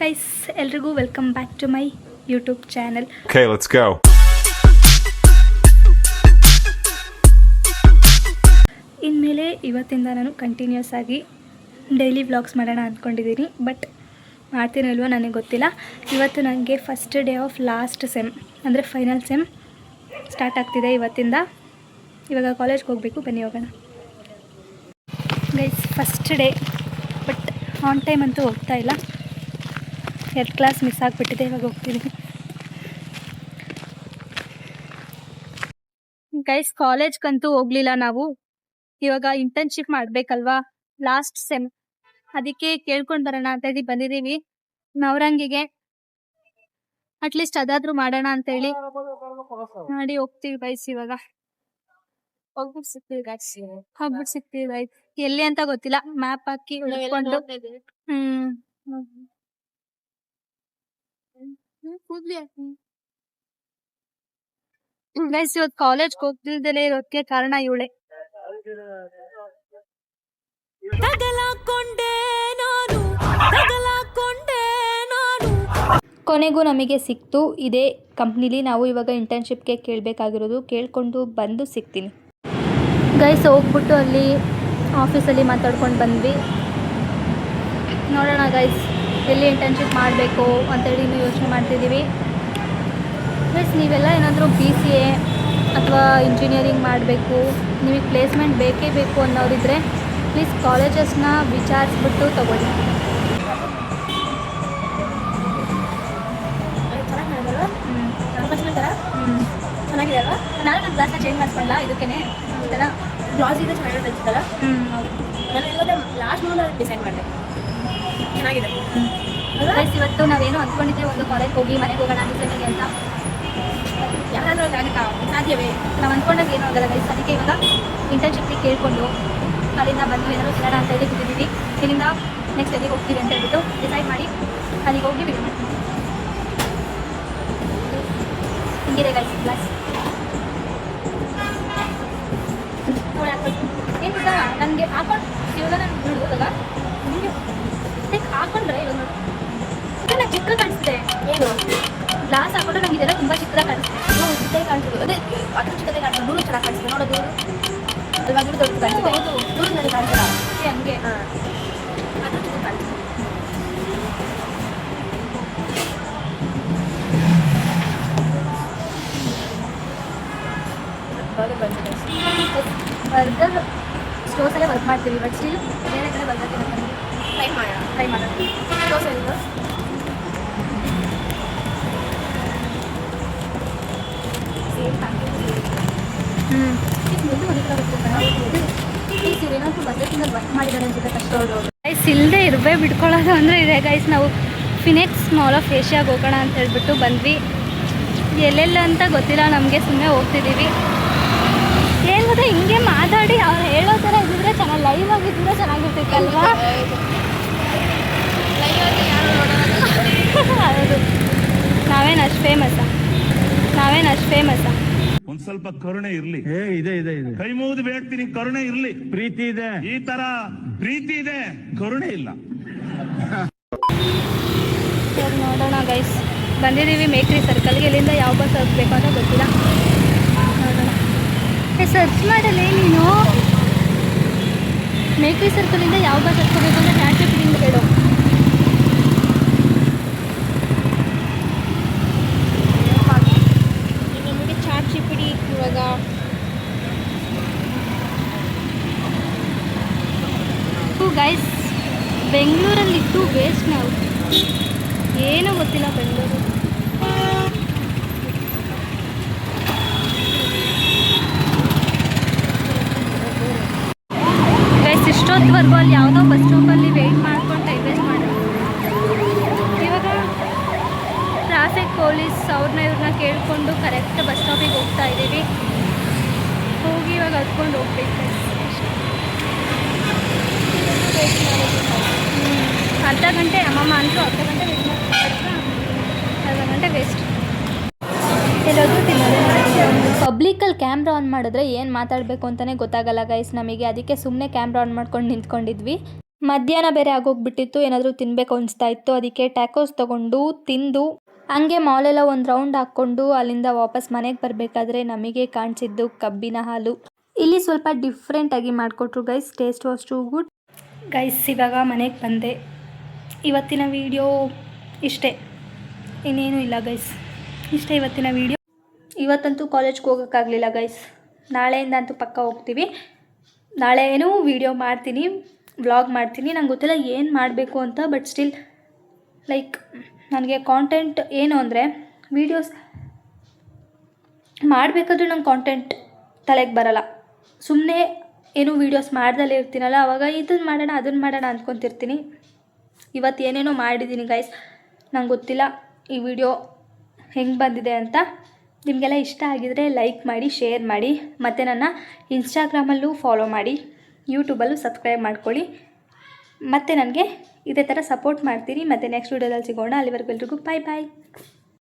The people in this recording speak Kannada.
ಗೈಸ್ ಎಲ್ರಿಗೂ welcome back to my YouTube channel. Okay, let's go. ಇನ್ಮೇಲೆ ಇವತ್ತಿಂದ ನಾನು ಕಂಟಿನ್ಯೂಸ್ ಆಗಿ ಡೈಲಿ ವ್ಲಾಗ್ಸ್ ಮಾಡೋಣ ಅಂದ್ಕೊಂಡಿದ್ದೀನಿ. ಬಟ್ ಮಾಡ್ತೀನೋ ಇಲ್ವೋ ನನಗೆ ಗೊತ್ತಿಲ್ಲ. ಇವತ್ತು ನನಗೆ first day of last sem ಅಂದರೆ ಫೈನಲ್ ಸೆಮ್ ಸ್ಟಾರ್ಟ್ ಆಗ್ತಿದೆ ಇವತ್ತಿಂದ. ಇವಾಗ ಕಾಲೇಜ್ಗೆ ಹೋಗಬೇಕು, ಬನ್ನಿ ಹೋಗೋಣ. Guys first day, but on time ಅಂತೂ ಹೋಗ್ತಾ ಇಲ್ಲ. 2 ಕ್ಲಾಸ್ ಮಿಸ್ ಆಗಿಬಿಟ್ಟಿದೆ, ಇವಾಗ ಹೋಗ್ತಿದ್ದೀನಿ. ಗೈಸ್ ಕಾಲೇಜ್ಗಂತೂ ಹೋಗಲಿಲ್ಲ ನಾವು. ಇವಾಗ ಇಂಟರ್ನ್ಶಿಪ್ ಮಾಡಬೇಕಲ್ವಾ, ಲಾಸ್ಟ್ ಸೆಮ್, ಅದಕ್ಕೆ ಕೇಳ್ಕೊಂಡು ಬರೋಣ ಅಂತೇಳಿ ಬಂದಿದ್ದೀವಿ ನವರಂಗಿಗೆ. ಅಟ್ಲೀಸ್ಟ್ ಅದಾದರೂ ಮಾಡೋಣ ಅಂತೇಳಿ ಮಾಡಿ ಹೋಗ್ತೀವಿ ಗೈಸ್. ಇವಾಗ ಹೋಗ್ಬಿಟ್ಟು ಸಿಗ್ತೀವಿ ಗೈಸ್. ಎಲ್ಲಿ ಅಂತ ಗೊತ್ತಿಲ್ಲ, ಮ್ಯಾಪ್ ಹಾಕಿ ಹುಡ್ಕೊಂಡು ಗೈಸ್ ಇವತ್ತು ಕಾಲೇಜ್ಗೆ ಹೋಗ್ತಿಲ್ದಲೇ ಇರೋದಕ್ಕೆ ಕಾರಣ ಇವಳೆ. ಕೊನೆಗೂ ನಮಗೆ ಸಿಕ್ತು. ಇದೇ ಕಂಪ್ನಿಲಿ ನಾವು ಇವಾಗ ಇಂಟರ್ನ್ಶಿಪ್ಗೆ ಕೇಳಬೇಕಾಗಿರೋದು. ಕೇಳ್ಕೊಂಡು ಬಂದು ಸಿಗ್ತೀನಿ ಗೈಸ್. ಹೋಗ್ಬಿಟ್ಟು ಅಲ್ಲಿ ಆಫೀಸಲ್ಲಿ ಮಾತಾಡ್ಕೊಂಡು ಬಂದ್ವಿ. ನೋಡೋಣ ಗೈಸ್ ಎಲ್ಲಿ ಇಂಟರ್ನ್ಶಿಪ್ ಮಾಡಬೇಕು ಅಂತೇಳಿ ಇನ್ನೂ ಯೋಚನೆ ಮಾಡ್ತಿದ್ದೀವಿ ಗೈಸ್. ನೀವೆಲ್ಲ ಏನಾದರೂ BCA ಅಥವಾ ಇಂಜಿನಿಯರಿಂಗ್ ಮಾಡಬೇಕು, ನಿಮಗೆ ಪ್ಲೇಸ್ಮೆಂಟ್ ಬೇಕೇ ಬೇಕು ಅನ್ನೋರಿದ್ರೆ ಪ್ಲೀಸ್ ಕಾಲೇಜಸ್ನ ವಿಚಾರಿಸ್ಬಿಟ್ಟು ತೊಗೊಳ್ಳಿ. ಚೆನ್ನಾಗಿದೆ ಅಲ್ವಾ? ನಾನು ನನ್ನ ಕ್ಲಾಸ್ನ ಚೇಂಜ್ ಮಾಡ್ಕೊಳ್ಳಲ್ಲ, ಇದಕ್ಕೇ ಈ ಥರ ಬ್ಲೌಸ್ ಇದೆ ಚೆನ್ನಾಗಿರೋದು ಅನ್ಸುತ್ತಲ್ಲ. ನಾನು ಇವಾಗ ಲಾಸ್ಟ್ ಮೂಮೆಂಟ್ ಡಿಸೈಡ್ ಮಾಡಿದೆ, ಚೆನ್ನಾಗಿದೆ ಗೈಸ್. ಇವತ್ತು ನಾವೇನು ಅಂದ್ಕೊಂಡಿದ್ದೆ, ಒಂದು ಕಾಲೇಜ್ ಹೋಗಿ ಮನೆಗೆ ಹೋಗೋಣ ಡಿಸೈನಿಗೆ ಅಂತ. ಯಾರಾದರೂ ಆಗತ್ತಾ? ಸಾಧ್ಯವೇ? ನಾವು ಅಂದ್ಕೊಂಡಾಗ ಏನೂ ಆಗಲ್ಲ ಗೈಸ್. ಅದಕ್ಕೆ ಇವಾಗ ಇಂಟರ್ನ್ಶಿಪ್ಗೆ ಕೇಳಿಕೊಂಡು ಅಲ್ಲಿಂದ ಬಂದು ಏನಾದರೂ ಸಿಗೋಣ ಅಂತ ಹೇಳಿ ಬಿಟ್ಟಿದ್ದೀವಿ. ಇಲ್ಲಿಂದ ನೆಕ್ಸ್ಟ್ ಎಲ್ಲಿಗೆ ಹೋಗ್ತೀವಿ ಅಂತ ಹೇಳ್ಬಿಟ್ಟು ಡಿಸೈಡ್ ಮಾಡಿ ಅಲ್ಲಿಗೆ ಹೋಗಿ ಬಿಡಿ. ಹಿಂಗಿದೆ ಗೈಸ್ ಕ್ಲಾಸ್. ಏನು ಗೊತ್ತಾ, ನನಗೆ ಹಾಕೊಂಡು ಇವಾಗ ನಾನು ನೋಡೋದಾಗ ನಿಮಗೆ ಹಾಕೊಂಡ್ರೆ ಇವಾಗ ನೋಡಿ ನಂಗೆ ಚಿಕ್ಕ ಕಾಣಿಸುತ್ತೆ. ಏನು ಗ್ಲಾಸ್ ಹಾಕೊಂಡ್ರೆ ನಂಗೆ ಇದೆಲ್ಲ ತುಂಬ ಚಿಕ್ಕದಾಗಿ ಕಾಣಿಸುತ್ತೆ. ಚಿಕ್ಕದೇ ಕಾಣಿಸೋದು, ಅದೇ ಅದ್ರ ಚಿಕ್ಕದೇ ಕಾಣಿಸೋದು. ದೂರ ಚೆನ್ನಾಗಿ ಕಾಣಿಸುತ್ತೆ ನೋಡೋದು, ಅಲ್ವಾ? ದೂರ ದೊಡ್ಡ ಕಾಣಿಸುತ್ತೆ. ಹೌದು, ದೂರ ನನಗೆ ಕಾಣಿಸಲ್ಲ. ಹಂಗೆ ಅದ್ರ ಚಿಕ್ಕ ಕಾಣಿಸುತ್ತೆ. ಬರ್ಗರ್ ಸ್ಟೋರ್ಸಲ್ಲೇ ವರ್ಕ್ ಮಾಡ್ತೀವಿ, ಬಟ್ ಸ್ಟಿಲ್ ಬೇರೆ ಕಡೆ ಬರ್ಗರ್ ಟ್ರೈ ಮಾಡೋಣ. ದೋಸೆ ಇದು ಏನಾದರೂ ಬರ್ಗರ್ಕಿಂದಲ್ಲಿ ವರ್ಕ್ ಮಾಡಿದ್ದಾರೆ ಅನ್ಸುತ್ತೆ ಕಷ್ಟ. ಗೈಸ್ ಇಲ್ಲದೆ ಇರಬೇ ಬಿಟ್ಕೊಳ್ಳೋದು ಅಂದರೆ ಇದೆ ಗೈಸ್. ನಾವು ಫಿನಿಕ್ಸ್ ಮಾಲ್ ಆಫ್ ಏಷ್ಯಾಗೆ ಹೋಗೋಣ ಅಂತ ಹೇಳ್ಬಿಟ್ಟು ಬಂದ್ವಿ. ಎಲ್ಲೆಲ್ಲ ಅಂತ ಗೊತ್ತಿಲ್ಲ ನಮಗೆ, ಸುಮ್ಮನೆ ಹೋಗ್ತಿದ್ದೀವಿ. ಏನು ಗೊತ್ತಾ, ಹಿಂಗೆ ಮಾತಾಡಿ ಅವ್ರು ಹೇಳೋ ಥರ ಇದ್ದಿದ್ರೆ ಚೆನ್ನಾಗಿ, ಲೈವ್ ಆಗಿದ್ದರೆ ಚೆನ್ನಾಗಿರ್ತಿತ್ತಲ್ವಾ? ಹೌದು, ನಾವೇನು ಅಷ್ಟು ಫೇಮಸ್ಸಾ? ಒಂದ್ ಸ್ವಲ್ಪ ಕರುಣೆ ಇರ್ಲಿ. ಇದೆ ಕೈ ಮುಗಿದು ಬೇಡ್ತೀನಿ, ಕರುಣೆ ಇರ್ಲಿ. ಪ್ರೀತಿ ಇದೆ. ಈ ತರ ಪ್ರೀತಿ ಇದೆ, ಕರುಣೆ ಇಲ್ಲ. ಸರಿ ನೋಡೋಣ ಗೈಸ್. ಬಂದಿದ್ದೀವಿ ಮೇಕ್ರಿ ಸರ್ಕಲ್ಗೆ. ಇಲ್ಲಿಂದ ಯಾವ ಬಸ್ ಹೋಗ್ಬೇಕು ಅಂತ ಗೊತ್ತಿಲ್ಲ, ನೋಡೋಣ. ಸರ್ಚ್ ಮಾಡಲ್ಲ ನೀನು ಮೇಕ್ರಿ ಸರ್ಕಲಿಂದ ಯಾವ ಬಸ್ ಹತ್ಕೋಬೇಕು ಅಂತ ಚಾಟ್ಜಿಪಿಟಿಯಿಂದ ಹೇಳು. ನಿಮಗೆ ಚಾಟ್ಜಿಪಿಟಿ ಇವಾಗ ಗೈಸ್ ಬೆಂಗಳೂರಲ್ಲಿದ್ದು ವೇಸ್ಟ್. ನಾವು ಏನೂ ಗೊತ್ತಿಲ್ಲ ಬೆಂಗಳೂರು. ಗೈಸ್ ಇಷ್ಟೊತ್ತವರೆಗೂ ಅಲ್ಲಿ ಯಾವುದೋ ಬಸ್ ಸ್ಟಾಪಲ್ಲಿ ವೆಯ್ಟ್ ಮಾಡ್ಕೊಂಡು ಟೈಮ್ ವೇಸ್ಟ್ ಮಾಡೋದು. ಇವಾಗ ಟ್ರಾಫಿಕ್ ಪೊಲೀಸ್ ಅವ್ರನ್ನ ಇವ್ರನ್ನ ಕೇಳಿಕೊಂಡು ಕರೆಕ್ಟ್ ಬಸ್ ಸ್ಟಾಪಿಗೆ ಹೋಗ್ತಾ ಇದ್ದೀವಿ. ಹೋಗಿ ಇವಾಗ ಹತ್ಕೊಂಡು ಹೋಗ್ಬೇಕು. ಅರ್ಧ ಗಂಟೆ ಅಮ್ಮಮ್ಮ ಅಂತೂ ಅರ್ಧ ಗಂಟೆ ವೇಸ್ಟ್. ಎಲ್ಲೋದು ತಿನ್ನೋದು. ಪಬ್ಲಿಕಲ್ಲಿ ಕ್ಯಾಮ್ರಾ ಆನ್ ಮಾಡಿದ್ರೆ ಏನು ಮಾತಾಡಬೇಕು ಅಂತಲೇ ಗೊತ್ತಾಗಲ್ಲ ಗೈಸ್ ನಮಗೆ. ಅದಕ್ಕೆ ಸುಮ್ಮನೆ ಕ್ಯಾಮ್ರಾ ಆನ್ ಮಾಡ್ಕೊಂಡು ನಿಂತ್ಕೊಂಡಿದ್ವಿ. ಮಧ್ಯಾಹ್ನ ಬೇರೆ ಆಗೋಗ್ಬಿಟ್ಟಿತ್ತು, ಏನಾದರೂ ತಿನ್ನಬೇಕು ಅನಿಸ್ತಾ ಇತ್ತು. ಅದಕ್ಕೆ ಟ್ಯಾಕೋಸ್ ತೊಗೊಂಡು ತಿಂದು ಹಂಗೆ ಮಾಲೆಲ್ಲ ಒಂದು ರೌಂಡ್ ಹಾಕ್ಕೊಂಡು ಅಲ್ಲಿಂದ ವಾಪಸ್ ಮನೆಗೆ ಬರಬೇಕಾದ್ರೆ ನಮಗೆ ಕಾಣಿಸಿದ್ದು ಕಬ್ಬಿನ ಹಾಲು. ಇಲ್ಲಿ ಸ್ವಲ್ಪ ಡಿಫ್ರೆಂಟಾಗಿ ಮಾಡಿಕೊಟ್ರು guys. Taste was too good guys. ಇವಾಗ ಮನೆಗೆ ಬಂದೆ. ಇವತ್ತಿನ ವಿಡಿಯೋ ಇಷ್ಟೇ, ಇನ್ನೇನು ಇಲ್ಲ ಗೈಸ್. ಇಷ್ಟೇ ಇವತ್ತಿನ ವಿಡಿಯೋ. ಇವತ್ತಂತೂ ಕಾಲೇಜ್ಗೆ ಹೋಗೋಕ್ಕಾಗಲಿಲ್ಲ ಗೈಸ್. ನಾಳೆಯಿಂದ ಅಂತೂ ಪಕ್ಕ ಹೋಗ್ತೀವಿ. ನಾಳೆ ಏನೂ ವಿಡಿಯೋ ಮಾಡ್ತೀನಿ, ವ್ಲಾಗ್ ಮಾಡ್ತೀನಿ. ನಂಗೆ ಗೊತ್ತಿಲ್ಲ ಏನು ಮಾಡಬೇಕು ಅಂತ, ಬಟ್ ಸ್ಟಿಲ್ ಲೈಕ್ ನನಗೆ ಕಾಂಟೆಂಟ್ ಏನು ಅಂದರೆ ವೀಡಿಯೋಸ್ ಮಾಡಬೇಕಾದ್ರೂ ನಂಗೆ ಕಾಂಟೆಂಟ್ ತಲೆಗೆ ಬರಲ್ಲ. ಸುಮ್ಮನೆ ಏನೂ ವೀಡಿಯೋಸ್ ಮಾಡ್ದಲ್ಲೇ ಇರ್ತೀನಲ್ಲ, ಆವಾಗ ಇದನ್ನು ಮಾಡೋಣ ಅದನ್ನು ಮಾಡೋಣ ಅಂದ್ಕೊತಿರ್ತೀನಿ. ಇವತ್ತು ಏನೇನೋ ಮಾಡಿದ್ದೀನಿ ಗೈಸ್. ನಂಗೆ ಗೊತ್ತಿಲ್ಲ ಈ ವಿಡಿಯೋ ಹೆಂಗೆ ಬಂದಿದೆ ಅಂತ. ನಿಮಗೆಲ್ಲ ಇಷ್ಟ ಆಗಿದರೆ ಲೈಕ್ ಮಾಡಿ, ಶೇರ್ ಮಾಡಿ, ಮತ್ತು ನನ್ನ ಇನ್ಸ್ಟಾಗ್ರಾಮಲ್ಲೂ ಫಾಲೋ ಮಾಡಿ, ಯೂಟ್ಯೂಬಲ್ಲೂ ಸಬ್ಸ್ಕ್ರೈಬ್ ಮಾಡ್ಕೊಳ್ಳಿ. ಮತ್ತು ನನಗೆ ಇದೇ ಥರ ಸಪೋರ್ಟ್ ಮಾಡ್ತೀರಿ. ಮತ್ತು ನೆಕ್ಸ್ಟ್ ವೀಡಿಯೋದಲ್ಲಿ ಸಿಗೋಣ. ಅಲ್ಲಿವರೆಗೂ ಎಲ್ರಿಗೂ ಬಾಯ್ ಬಾಯ್.